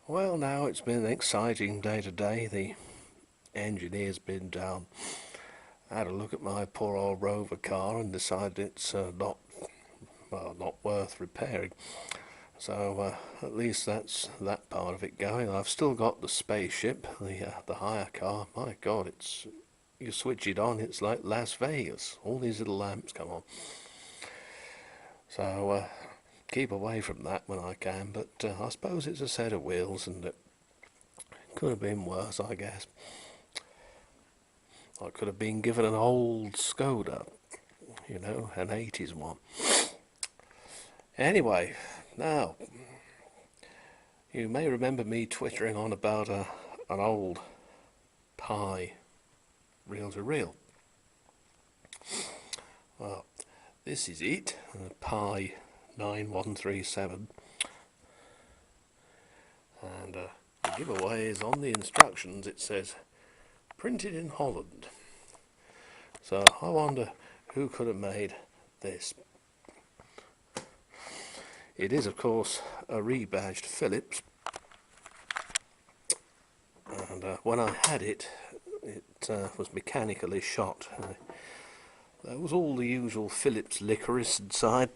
Well, now it's been an exciting day today. The engineer's been down, had a look at my poor old Rover car and decided it's not worth repairing. So at least that's that part of it going. I've still got the spaceship, the hire car. My God, it's you switch it on, it's like Las Vegas. All these little lamps come on. So keep away from that when I can. But I suppose it's a set of wheels, and it could have been worse, I guess. I could have been given an old Skoda, an 80s one. Anyway, now, you may remember me twittering on about an old PYE reel-to-reel. Well, this is it, a PYE 9137, and the giveaway is on the instructions. It says, printed in Holland. So I wonder who could have made this. It is, of course, a rebadged Philips, and when I had it, it was mechanically shot. There was all the usual Philips licorice inside,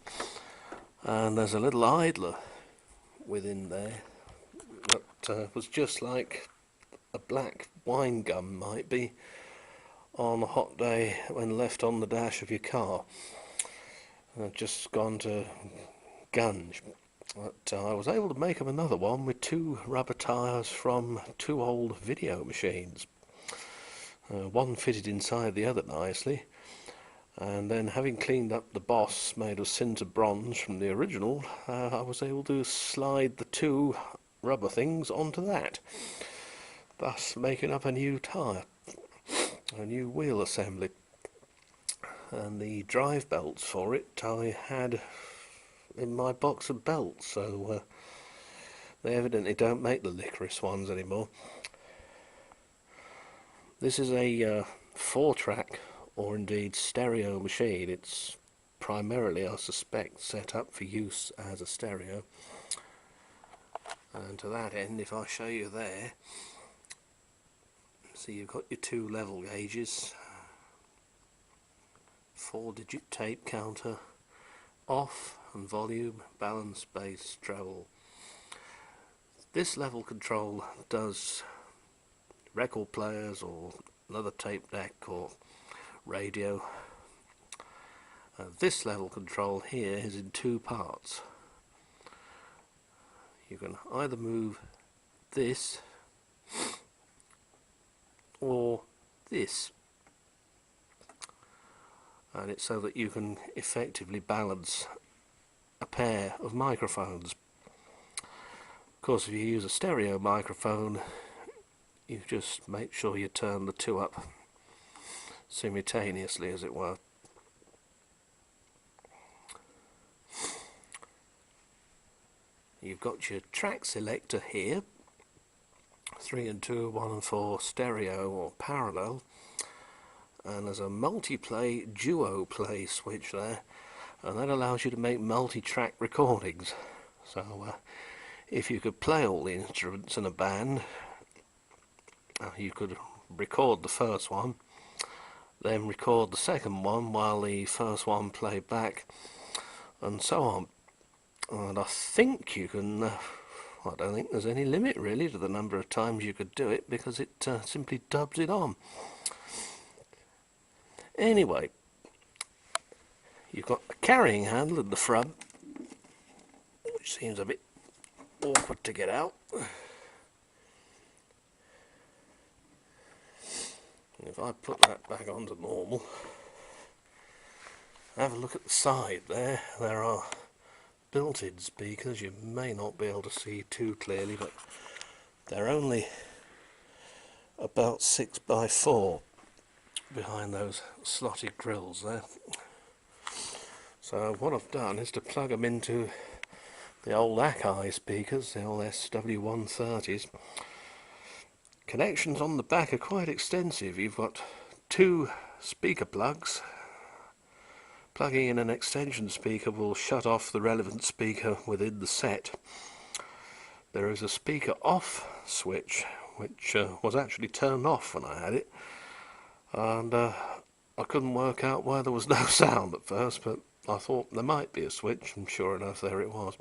and there's a little idler within there that was just like a black wine gum might be on a hot day when left on the dash of your car. I've just gone to gunge. But I was able to make them another one with two rubber tyres from two old video machines. One fitted inside the other nicely, and then having cleaned up the boss made of cinder bronze from the original, I was able to slide the two rubber things onto that, thus making up a new tyre, a new wheel assembly. And the drive belts for it I had in my box of belts, so they evidently don't make the licorice ones anymore. This is a 4-track or indeed stereo machine. It's primarily, I suspect, set up for use as a stereo, and to that end, if I show you there, see, you've got your two level gauges, 4-digit tape counter, off and volume, balance, bass, treble. This level control does record players or another tape deck or radio. This level control here is in two parts. You can either move this or this, and it's so that you can effectively balance a pair of microphones. Of course, if you use a stereo microphone, you just make sure you turn the two up simultaneously, as it were. You've got your track selector here, 3 and 2, 1 and 4 stereo or parallel, and there's a multi-play duo play switch there, and that allows you to make multi-track recordings. So if you could play all the instruments in a band, you could record the first one, then record the second one while the first one played back, and so on. And I think you can, I don't think there's any limit really to the number of times you could do it, because it simply dubs it on. Anyway, you've got a carrying handle at the front, which seems a bit awkward to get out. And if I put that back onto normal, have a look at the side there. There are built-in speakers. You may not be able to see too clearly, but they're only about 6 by 4 behind those slotted grills there. So what I've done is to plug them into the old Akai speakers, the old SW130s. Connections on the back are quite extensive. You've got two speaker plugs. Plugging in an extension speaker will shut off the relevant speaker within the set. there is a speaker off switch which was actually turned off when I had it, and I couldn't work out why there was no sound at first, but I thought there might be a switch, and sure enough there it was.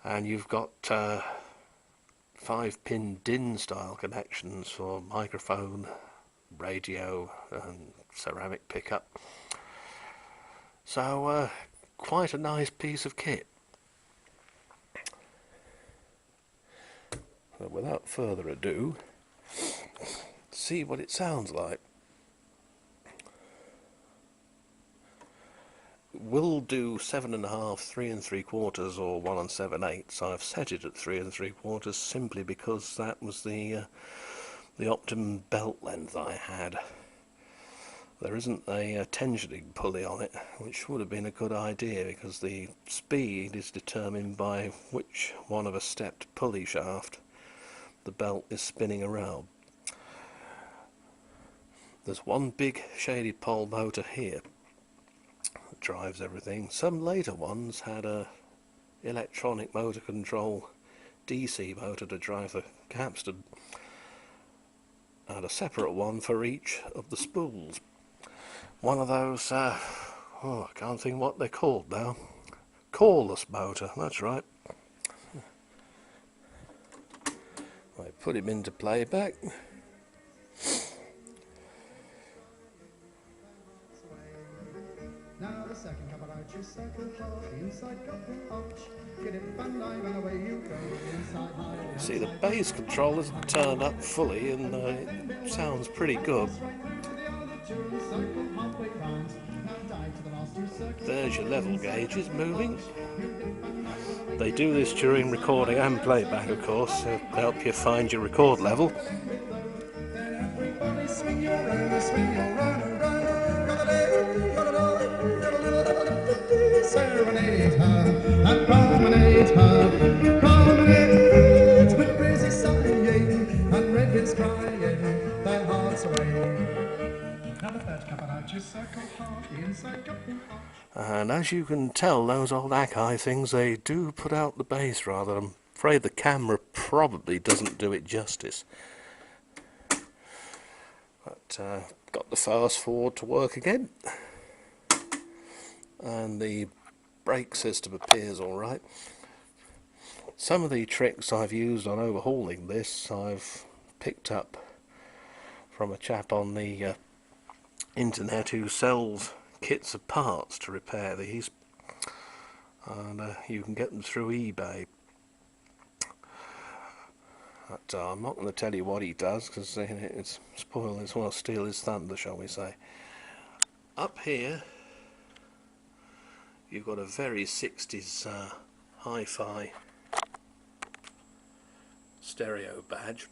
And you've got 5-pin DIN style connections for microphone, radio and ceramic pickup. So quite a nice piece of kit. So without further ado, see what it sounds like. We'll do 7.5, 3 3/4 or 1 7/8. I've set it at 3 3/4 simply because that was the optimum belt length I had. There isn't a tensioning pulley on it, which would have been a good idea because the speed is determined by which one of a stepped pulley shaft the belt is spinning around. There's one big shaded pole motor here that drives everything. Some later ones had a electronic motor control DC motor to drive the capstan, and a separate one for each of the spools. One of those, I can't think what they're called now. Coreless motor, that's right. I put him into playback. Now the second cup out, you circle hard, inside couple arch. Get it fun live and away you go. Inside high. See, the bass control isn't turned up fully, and it sounds pretty good. There's your level gauges moving. They do this during recording and playback, of course, to help you find your record level. Serenade her and promenade her, promenade with breezy sighing and ravens crying their hearts away. Now the third cup out, you circle hard, the inside couple arch. And as you can tell, those old Akai things, they do put out the bass rather. I'm afraid the camera probably doesn't do it justice. But got the fast forward to work again, and the brake system appears alright. Some of the tricks I've used on overhauling this I've picked up from a chap on the internet who sells kits of parts to repair these, and you can get them through eBay. But I'm not going to tell you what he does because it's steal his thunder, shall we say. Up here you've got a very 60s hi-fi stereo badge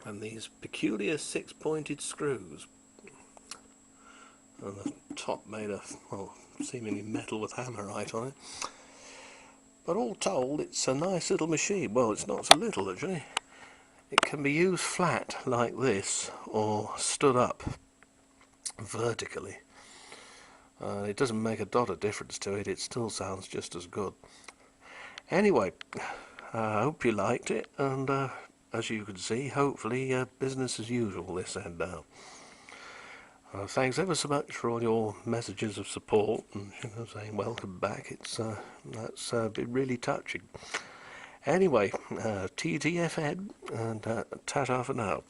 and these peculiar 6-pointed screws, and the top made of, well, seemingly metal with hammerite on it. But all told, it's a nice little machine. Well, it's not so little actually. It can be used flat like this or stood up vertically. It doesn't make a dot of difference to it, it still sounds just as good. Anyway, I hope you liked it, and as you can see, hopefully business as usual this end now. Thanks ever so much for all your messages of support and saying welcome back. That's been really touching. Anyway, TTFN, and ta-ta for now.